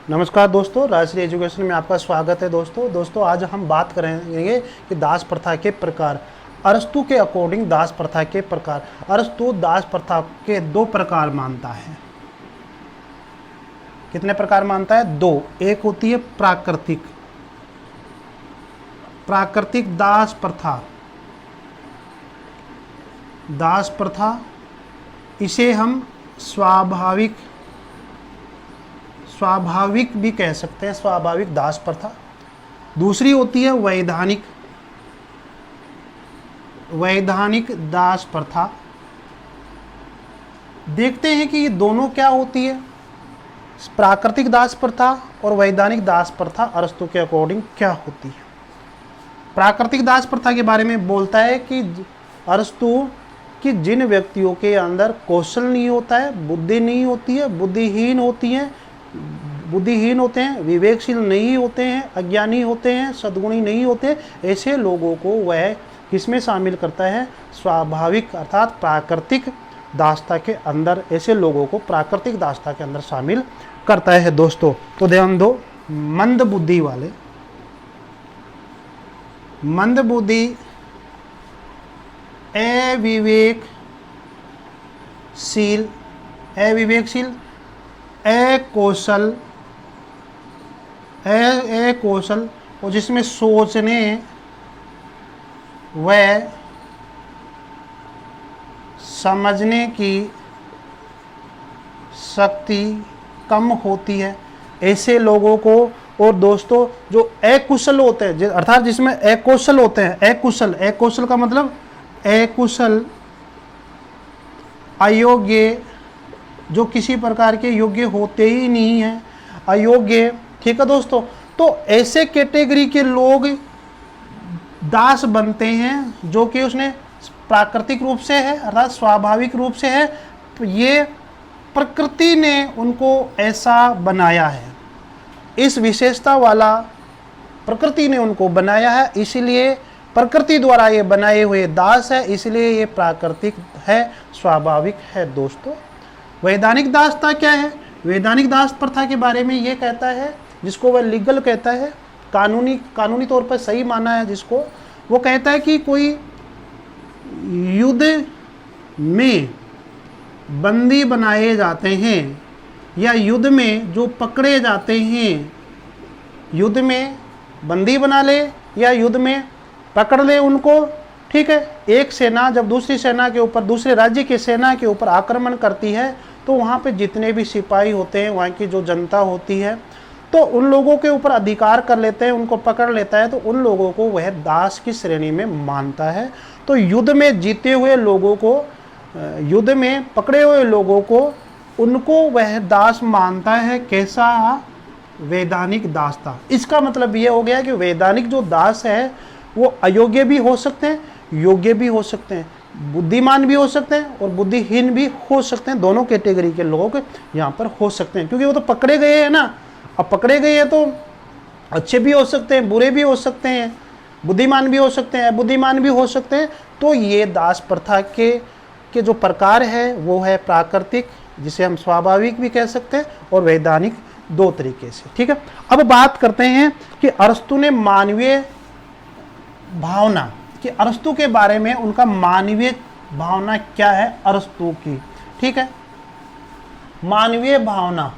नमस्कार दोस्तों, राजश्री एजुकेशन में आपका स्वागत है। दोस्तों आज हम बात करेंगे कि दास प्रथा के प्रकार। अरस्तु के अकॉर्डिंग दास प्रथा के प्रकार। अरस्तु दास प्रथा के दो प्रकार मानता है। कितने प्रकार मानता है? दो। एक होती है प्राकृतिक दास प्रथा। दास प्रथा इसे हम स्वाभाविक भी कह सकते हैं, स्वाभाविक दास प्रथा। दूसरी होती है वैधानिक दास प्रथा। देखते हैं कि ये दोनों क्या होती है, प्राकृतिक दास प्रथा और वैधानिक दास प्रथा अरस्तु के अकॉर्डिंग क्या होती है। प्राकृतिक दास प्रथा के बारे में बोलता है कि अरस्तु कि जिन व्यक्तियों के अंदर कौशल नहीं होता है, बुद्धि नहीं होती है, बुद्धिहीन होते हैं, विवेकशील नहीं होते हैं, अज्ञानी होते हैं, सद्गुणी नहीं होते, ऐसे लोगों को वह किसमें शामिल करता है? स्वाभाविक अर्थात प्राकृतिक दासता के अंदर। ऐसे लोगों को प्राकृतिक दासता के अंदर शामिल करता है। दोस्तों तो ध्यान दो, मंद बुद्धि, अविवेकशील, अकौशल और जिसमें सोचने व समझने की शक्ति कम होती है, ऐसे लोगों को। और दोस्तों जो अकुशल होते हैं, अर्थात जिसमें अकौशल होते हैं, अकौशल का मतलब अकुशल, अयोग्य, जो किसी प्रकार के योग्य होते ही नहीं हैं, अयोग्य। ठीक है दोस्तों, तो ऐसे कैटेगरी के लोग दास बनते हैं, जो कि उसने प्राकृतिक रूप से है अर्थात स्वाभाविक रूप से है। तो ये प्रकृति ने उनको ऐसा बनाया है, इस विशेषता वाला प्रकृति ने उनको बनाया है, इसलिए प्रकृति द्वारा ये बनाए हुए दास है, इसलिए ये प्राकृतिक है, स्वाभाविक है। दोस्तों वैधानिक दासता क्या है? वैधानिक दास प्रथा के बारे में ये कहता है, जिसको वह लीगल कहता है, कानूनी तौर पर सही माना है जिसको, वो कहता है कि कोई युद्ध में बंदी बनाए जाते हैं या युद्ध में जो पकड़े जाते हैं, युद्ध में बंदी बना ले या युद्ध में पकड़ ले उनको। ठीक है, एक सेना जब दूसरी सेना के ऊपर, दूसरे राज्य की सेना के ऊपर आक्रमण करती है, तो वहाँ पे जितने भी सिपाही होते हैं, वहाँ की जो जनता होती है, तो उन लोगों के ऊपर अधिकार कर लेते हैं, उनको पकड़ लेता है, तो उन लोगों को वह दास की श्रेणी में मानता है। तो युद्ध में जीते हुए लोगों को, युद्ध में पकड़े हुए लोगों को, उनको वह दास मानता है। कैसा? वैधानिक दासता। इसका मतलब ये हो गया कि वैधानिक जो दास है वो अयोग्य भी हो सकते हैं, योग्य भी हो सकते हैं, बुद्धिमान भी हो सकते हैं और बुद्धिहीन भी हो सकते हैं। दोनों कैटेगरी के लोग यहाँ पर हो सकते हैं, क्योंकि वो तो पकड़े गए हैं ना। अब पकड़े गए हैं तो अच्छे भी हो सकते हैं, बुरे भी हो सकते हैं, बुद्धिमान भी हो सकते हैं, अबुद्धिमान भी हो सकते हैं। तो ये दास प्रथा के जो प्रकार है वो है प्राकृतिक, जिसे हम स्वाभाविक भी कह सकते हैं, और वैधानिक, दो तरीके से। ठीक है, अब बात करते हैं कि अरस्तु ने मानवीय भावना, कि अरस्तु के बारे में उनका मानवीय भावना क्या है अरस्तु की। ठीक है, मानवीय भावना,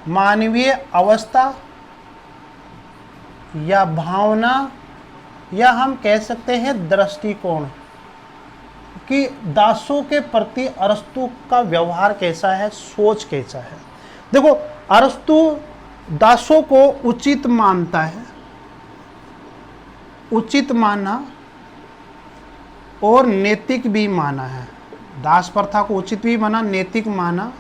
मानवीय अवस्था या भावना, या हम कह सकते हैं दृष्टिकोण, कि दासों के प्रति अरस्तु का व्यवहार कैसा है, सोच कैसा है। देखो, अरस्तु दासों को उचित मानता है, उचित माना और नैतिक भी माना है। दास प्रथा को उचित भी माना, नैतिक माना।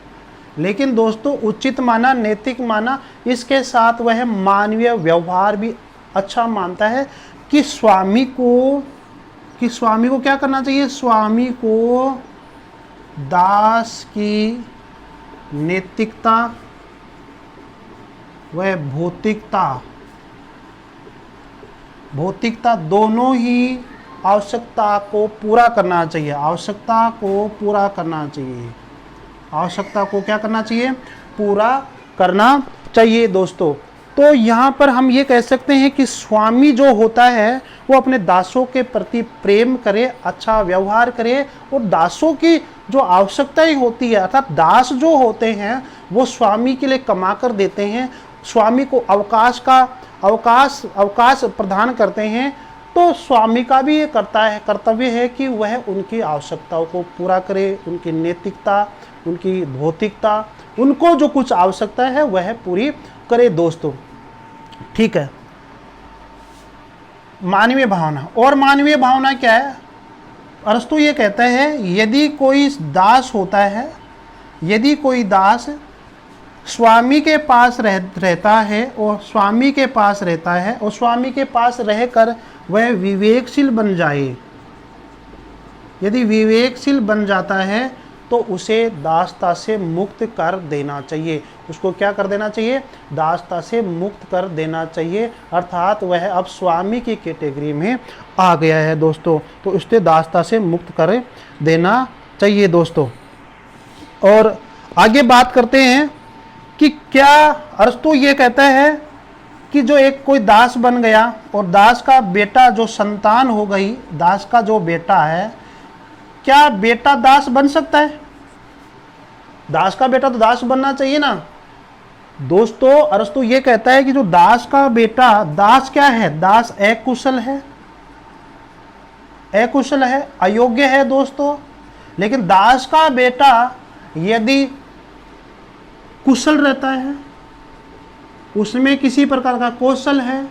लेकिन दोस्तों उचित माना, नैतिक माना, इसके साथ वह मानवीय व्यवहार भी अच्छा मानता है, कि स्वामी को क्या करना चाहिए? स्वामी को दास की नैतिकता व भौतिकता दोनों ही आवश्यकता को पूरा करना चाहिए, आवश्यकता को क्या करना चाहिए, पूरा करना चाहिए दोस्तों। तो यहाँ पर हम ये कह सकते हैं कि स्वामी जो होता है वो अपने दासों के प्रति प्रेम करे, अच्छा व्यवहार करे, और दासों की जो आवश्यकताएं होती है, अर्थात दास जो होते हैं वो स्वामी के लिए कमा कर देते हैं, स्वामी को अवकाश प्रदान करते हैं। तो स्वामी का भी ये कर्तव्य है कि वह उनकी आवश्यकताओं को पूरा करे, उनकी नैतिकता, उनकी भौतिकता, उनको जो कुछ आवश्यकता है वह पूरी करे दोस्तों। ठीक है। मानवीय भावना, और मानवीय भावना क्या है? अरस्तु ये कहता है यदि कोई दास होता है, यदि कोई दास स्वामी के पास रहता है और स्वामी के पास रहता है और स्वामी के पास रहकर वह विवेकशील बन जाए, यदि विवेकशील बन जाता है तो उसे दासता से मुक्त कर देना चाहिए। उसको क्या कर देना चाहिए? दासता से मुक्त कर देना चाहिए, अर्थात वह अब स्वामी की कैटेगरी में आ गया है दोस्तों, तो उससे दासता से मुक्त कर देना चाहिए दोस्तों। और आगे बात करते हैं कि क्या अरस्तु ये कहता है कि जो एक कोई दास बन गया और दास का बेटा जो संतान हो गई, दास का जो बेटा है, क्या बेटा दास बन सकता है? दास का बेटा तो दास बनना चाहिए ना दोस्तों। अरस्तु ये कहता है कि जो दास का बेटा, दास क्या है? दास अकुशल है, अकुशल है, अयोग्य है दोस्तों। लेकिन दास का बेटा यदि कुशल रहता है, उसमें किसी प्रकार का कौशल है,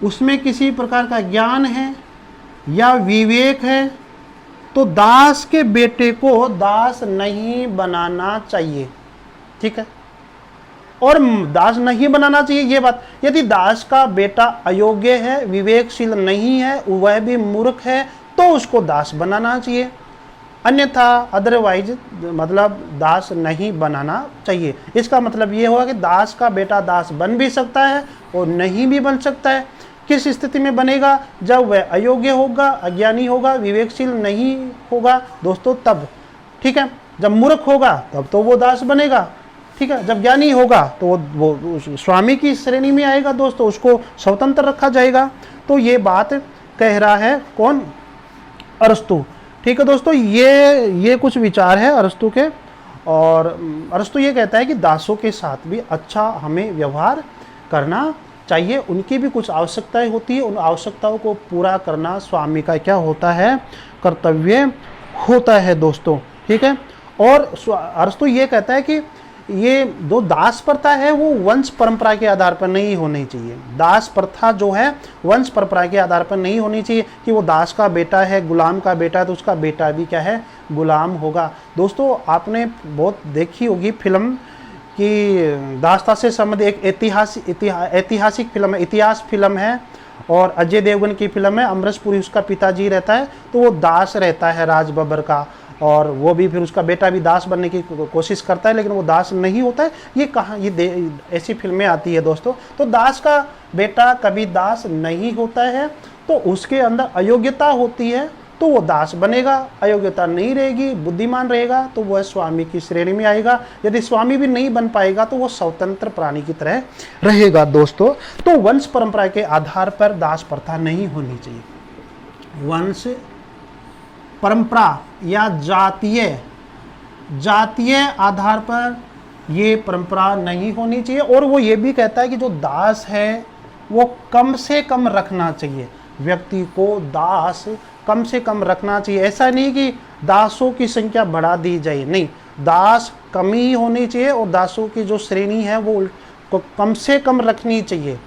उसमें किसी प्रकार का ज्ञान है या विवेक है, तो दास के बेटे को दास नहीं बनाना चाहिए। ठीक है। और दास नहीं बनाना चाहिए ये बात, यदि दास का बेटा अयोग्य है, विवेकशील नहीं है, वह भी मूर्ख है, तो उसको दास बनाना चाहिए, अन्यथा अदरवाइज मतलब दास नहीं बनाना चाहिए। इसका मतलब ये होगा कि दास का बेटा दास बन भी सकता है और नहीं भी बन सकता है। किस स्थिति में बनेगा? जब वह अयोग्य होगा, अज्ञानी होगा, विवेकशील नहीं होगा दोस्तों, तब। ठीक है। जब मूर्ख होगा तब तो वो दास बनेगा। ठीक है। जब ज्ञानी होगा तो वो स्वामी की श्रेणी में आएगा दोस्तों, उसको स्वतंत्र रखा जाएगा। तो ये बात कह रहा है कौन? अरस्तु। ठीक है दोस्तों, ये कुछ विचार है अरस्तु के। और अरस्तु ये कहता है कि दासों के साथ भी अच्छा हमें व्यवहार करना चाहिए, उनकी भी कुछ आवश्यकताएं होती है, उन आवश्यकताओं को पूरा करना स्वामी का क्या होता है? कर्तव्य होता है दोस्तों। ठीक है। और अरस्तु ये कहता है कि ये जो दास प्रथा है वो वंश परंपरा के आधार पर नहीं होनी चाहिए। दास प्रथा जो है वंश परंपरा के आधार पर नहीं होनी चाहिए कि वो दास का बेटा है, गुलाम का बेटा है, तो उसका बेटा भी क्या है? गुलाम होगा। दोस्तों आपने बहुत देखी होगी फिल्म कि दास्ता से संबंधित एक ऐतिहासिक फिल्म है, इतिहास फिल्म है, और अजय देवगन की फिल्म है। अमरीश पुरी उसका पिताजी रहता है, तो वो दास रहता है राज बब्बर का, और वो भी फिर उसका बेटा भी दास बनने की कोशिश करता है, लेकिन वो दास नहीं होता है। ये कहाँ, ये ऐसी फिल्में आती है दोस्तों। तो दास का बेटा कभी दास नहीं होता है, तो उसके अंदर अयोग्यता होती है तो वो दास बनेगा, अयोग्यता नहीं रहेगी, बुद्धिमान रहेगा तो वह स्वामी की श्रेणी में आएगा। यदि स्वामी भी नहीं बन पाएगा तो वो स्वतंत्र प्राणी की तरह रहेगा दोस्तों। तो वंश परंपरा के आधार पर दास प्रथा नहीं होनी चाहिए। वंश परंपरा या जातीय आधार पर ये परंपरा नहीं होनी चाहिए। और वो ये भी कहता है कि जो दास है वो कम से कम रखना चाहिए, व्यक्ति को दास कम से कम रखना चाहिए। ऐसा नहीं कि दासों की संख्या बढ़ा दी जाए, नहीं, दास कम ही होनी चाहिए और दासों की जो श्रेणी है वो कम से कम रखनी चाहिए,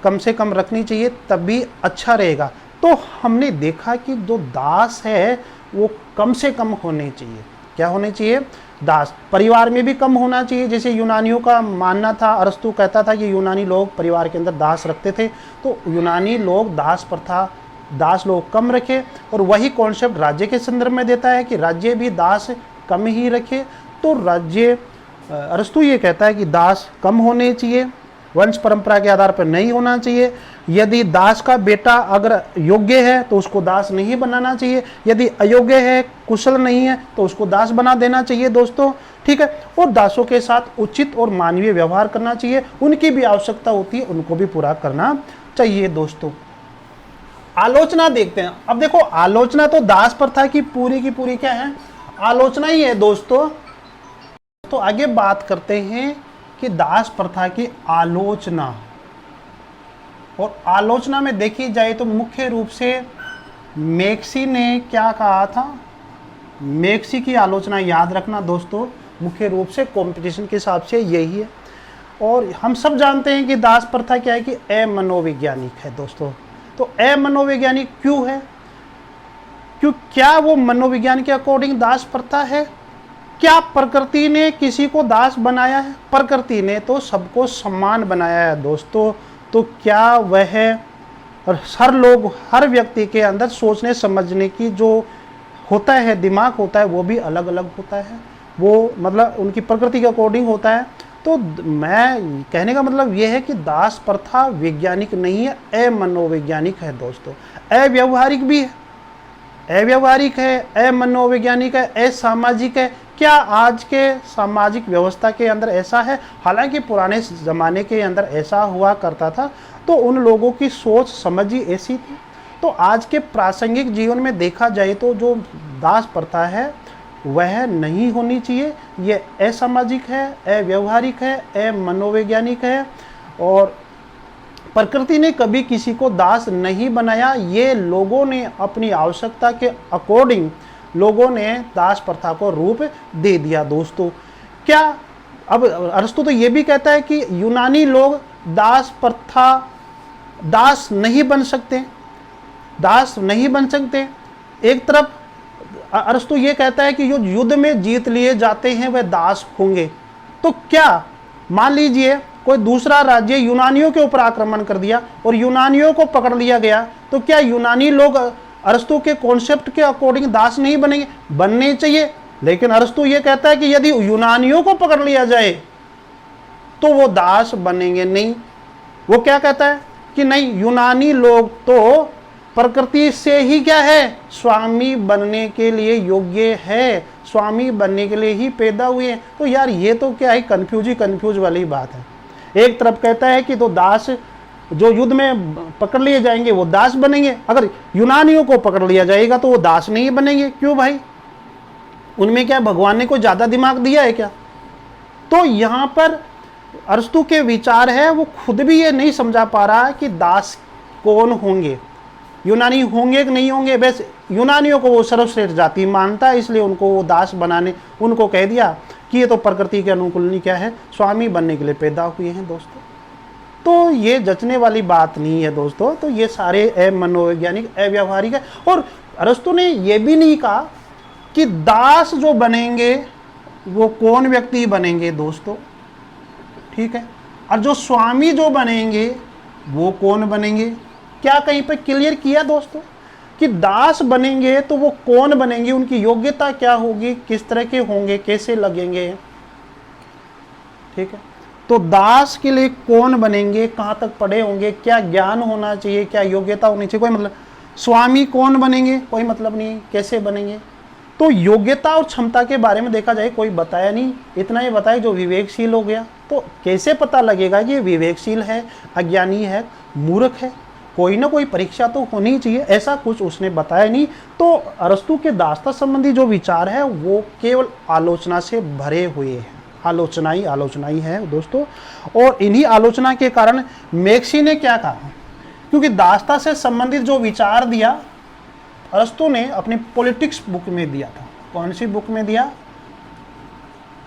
कम से कम रखनी चाहिए, तभी अच्छा रहेगा। तो हमने देखा कि जो दास है वो कम से कम होने चाहिए। क्या होने चाहिए? दास। परिवार में भी कम होना चाहिए, जैसे यूनानियों का मानना था। अरस्तु कहता था कि यूनानी लोग परिवार के अंदर दास रखते थे, तो यूनानी लोग दास प्रथा, दास लोग कम रखे। और वही कॉन्सेप्ट राज्य के संदर्भ में देता है कि राज्य भी दास कम ही रखे। तो राज्य, अरस्तु ये कहता है कि दास कम होने चाहिए, वंश परंपरा के आधार पर नहीं होना चाहिए। यदि दास का बेटा अगर योग्य है तो उसको दास नहीं बनाना चाहिए, यदि अयोग्य है, कुशल नहीं है, तो उसको दास बना देना चाहिए दोस्तों, ठीक है। और दासों के साथ उचित और मानवीय व्यवहार करना चाहिए, उनकी भी आवश्यकता होती है, उनको भी पूरा करना चाहिए दोस्तों। आलोचना देखते हैं। अब देखो, आलोचना तो दास प्रथा की पूरी क्या है, आलोचना ही है दोस्तों। तो आगे बात करते हैं कि दास प्रथा की आलोचना, और आलोचना में देखी जाए तो मुख्य रूप से मैक्सी ने क्या कहा था, मैक्सी की आलोचना याद रखना दोस्तों, मुख्य रूप से कंपटीशन के हिसाब से यही है। और हम सब जानते हैं कि दास प्रथा क्या है कि अमनोवैज्ञानिक है दोस्तों। तो अमनोवैज्ञानिक क्यों है, क्या वो मनोविज्ञान के अकॉर्डिंग दास प्रथा है? क्या प्रकृति ने किसी को दास बनाया है? प्रकृति ने तो सबको समान बनाया है दोस्तों। तो क्या वह हर लोग, हर व्यक्ति के अंदर सोचने समझने की जो होता है, दिमाग होता है, वो भी अलग अलग होता है, वो मतलब उनकी प्रकृति के अकॉर्डिंग होता है। तो मैं कहने का मतलब ये है कि दास प्रथा वैज्ञानिक नहीं है, अमनोवैज्ञानिक है दोस्तों। अव्यवहारिक भी है, अव्यवहारिक है, अमनोवैज्ञानिक है, असामाजिक है। क्या आज के सामाजिक व्यवस्था के अंदर ऐसा है? हालांकि पुराने ज़माने के अंदर ऐसा हुआ करता था, तो उन लोगों की सोच समझ ही ऐसी थी। तो आज के प्रासंगिक जीवन में देखा जाए तो जो दास प्रथा है वह नहीं होनी चाहिए। ये असामाजिक है, अव्यवहारिक है, अमनोवैज्ञानिक है, और प्रकृति ने कभी किसी को दास नहीं बनाया। ये लोगों ने अपनी आवश्यकता के अकॉर्डिंग लोगों ने दास प्रथा को रूप दे दिया दोस्तों। क्या अब अरस्तु तो ये भी कहता है कि यूनानी लोग दास प्रथा, दास नहीं बन सकते, दास नहीं बन सकते। एक तरफ अरस्तु ये कहता है कि जो युद्ध में जीत लिए जाते हैं वह दास होंगे। तो क्या मान लीजिए कोई दूसरा राज्य यूनानियों के ऊपर आक्रमण कर दिया और यूनानियों को पकड़ लिया गया, तो क्या यूनानी लोग अरस्तु के कॉन्सेप्ट के अकॉर्डिंग दास नहीं बनेंगे? बनने चाहिए। लेकिन अरस्तु ये कहता है कि यदि यूनानियों को पकड़ लिया जाए तो वो दास बनेंगे नहीं। वो क्या कहता है कि नहीं, यूनानी लोग तो प्रकृति से ही क्या है, स्वामी बनने के लिए योग्य है, स्वामी बनने के लिए ही पैदा हुए हैं। तो यार ये तो क्या है, कंफ्यूज वाली बात है। एक तरफ कहता है कि तो दास जो युद्ध में पकड़ लिए जाएंगे वो दास बनेंगे, अगर यूनानियों को पकड़ लिया जाएगा तो वो दास नहीं बनेंगे। क्यों भाई, उनमें क्या भगवान ने कोई ज़्यादा दिमाग दिया है क्या? तो यहाँ पर अरस्तु के विचार है, वो खुद भी ये नहीं समझा पा रहा कि दास कौन होंगे, यूनानी होंगे कि नहीं होंगे। बस यूनानियों को वो सर्वश्रेष्ठ जाति मानता है, इसलिए उनको वो दास बनाने, उनको कह दिया कि ये तो प्रकृति के अनुकूल नहीं क्या है, स्वामी बनने के लिए पैदा हुए हैं दोस्तों। तो ये जचने वाली बात नहीं है दोस्तों। तो ये सारे अमनोवैज्ञानिक, अव्यवहारिक है। और अरस्तु ने ये भी नहीं कहा कि दास जो बनेंगे वो कौन व्यक्ति बनेंगे दोस्तों, ठीक है, और जो स्वामी जो बनेंगे वो कौन बनेंगे। क्या कहीं पे क्लियर किया दोस्तों कि दास बनेंगे तो वो कौन बनेंगे, उनकी योग्यता क्या होगी, किस तरह के होंगे, कैसे लगेंगे, ठीक है। तो दास के लिए कौन बनेंगे, कहाँ तक पढ़े होंगे, क्या ज्ञान होना चाहिए, क्या योग्यता होनी चाहिए, कोई मतलब। स्वामी कौन बनेंगे, कोई मतलब नहीं, कैसे बनेंगे। तो योग्यता और क्षमता के बारे में देखा जाए कोई बताया नहीं, इतना ही बताया जो विवेकशील हो गया। तो कैसे पता लगेगा कि विवेकशील है, अज्ञानी है, मूर्ख है? कोई ना कोई परीक्षा तो होनी चाहिए, ऐसा कुछ उसने बताया नहीं। तो अरस्तु के दासता संबंधी जो विचार है वो केवल आलोचना से भरे हुए हैं, आलोचना ही है दोस्तों। और इन्हीं आलोचना के कारण मैक्सी ने क्या कहा, क्योंकि दासता से संबंधित जो विचार दिया अरस्तु ने अपनी पॉलिटिक्स बुक में दिया था। कौन सी बुक में दिया?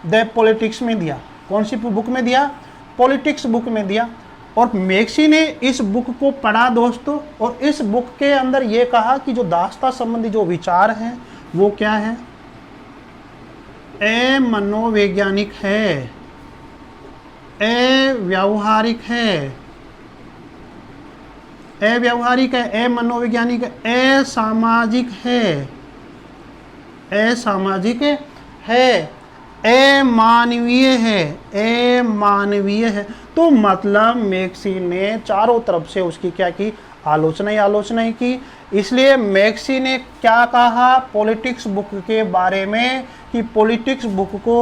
द पॉलिटिक्स में दिया। कौन सी बुक में दिया? पॉलिटिक्स बुक में दिया। और मैक्सी ने इस बुक को पढ़ा दोस्तों, और इस बुक के अंदर ये कहा कि जो दासता संबंधी जो विचार हैं वो क्या है, अमनोवैज्ञानिक है, अव्यावहारिक है, अव्यावहारिक है, अमनोवैज्ञानिक है, असामाजिक है, असामाजिक है, अमानवीय है, अमानवीय है। तो मतलब मैक्सी ने चारों तरफ से उसकी क्या की, आलोचना ही आलोचना ही की। इसलिए मैक्सी ने क्या कहा पॉलिटिक्स बुक के बारे में कि पॉलिटिक्स बुक को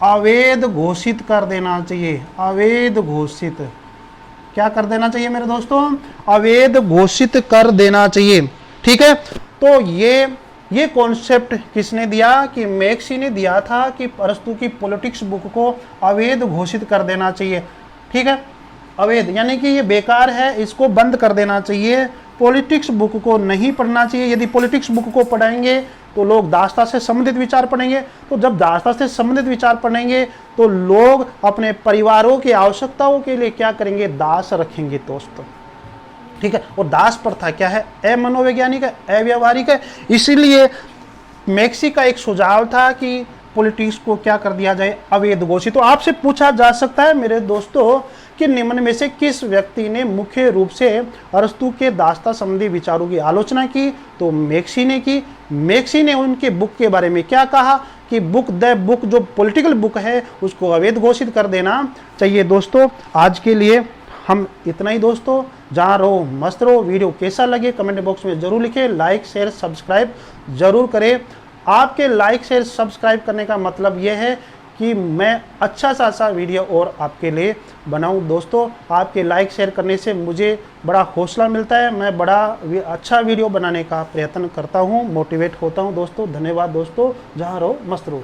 अवैध घोषित कर देना चाहिए, अवैध घोषित क्या कर देना चाहिए मेरे दोस्तों, अवैध घोषित कर देना चाहिए। ठीक है, तो ये कॉन्सेप्ट किसने दिया, कि मैक्सी ने दिया था कि अरस्तू की पॉलिटिक्स बुक को अवैध घोषित कर देना चाहिए। ठीक है, अवैध यानी कि ये बेकार है, इसको बंद कर देना चाहिए, पॉलिटिक्स बुक को नहीं पढ़ना चाहिए। यदि पॉलिटिक्स बुक को पढ़ेंगे तो लोग दास्ता से संबंधित विचार पढ़ेंगे, तो जब दास्ता से संबंधित विचार पढ़ेंगे तो लोग अपने परिवारों की आवश्यकताओं के लिए क्या करेंगे, दास रखेंगे दोस्तों। ठीक है, और दास प्रथा क्या है, अमनोवैज्ञानिक है, अव्यावहारिक है। इसीलिए मैक्सी का एक सुझाव था कि पॉलिटिक्स को क्या कर दिया जाए, अवैध घोषित। तो आपसे पूछा जा सकता है मेरे दोस्तों कि निम्न में से किस व्यक्ति ने मुख्य रूप से अरस्तू के दास्ता संबंधी विचारों की आलोचना की, तो मैक्सी ने की। मैक्सी ने उनके बुक के बारे में क्या कहा कि द बुक जो पॉलिटिकल बुक है उसको अवैध घोषित कर देना चाहिए। दोस्तों आज के लिए हम इतना ही दोस्तों, जहाँ रहो मस्त रहो। वीडियो कैसा लगे कमेंट बॉक्स में जरूर लिखें, लाइक शेयर सब्सक्राइब जरूर करें। आपके लाइक शेयर सब्सक्राइब करने का मतलब यह है कि मैं अच्छा सा वीडियो और आपके लिए बनाऊं। दोस्तों आपके लाइक शेयर करने से मुझे बड़ा हौसला मिलता है, मैं बड़ा अच्छा वीडियो बनाने का प्रयत्न करता हूं, मोटिवेट होता हूं। दोस्तों धन्यवाद दोस्तों, जहाँ रहो मस्त रहो।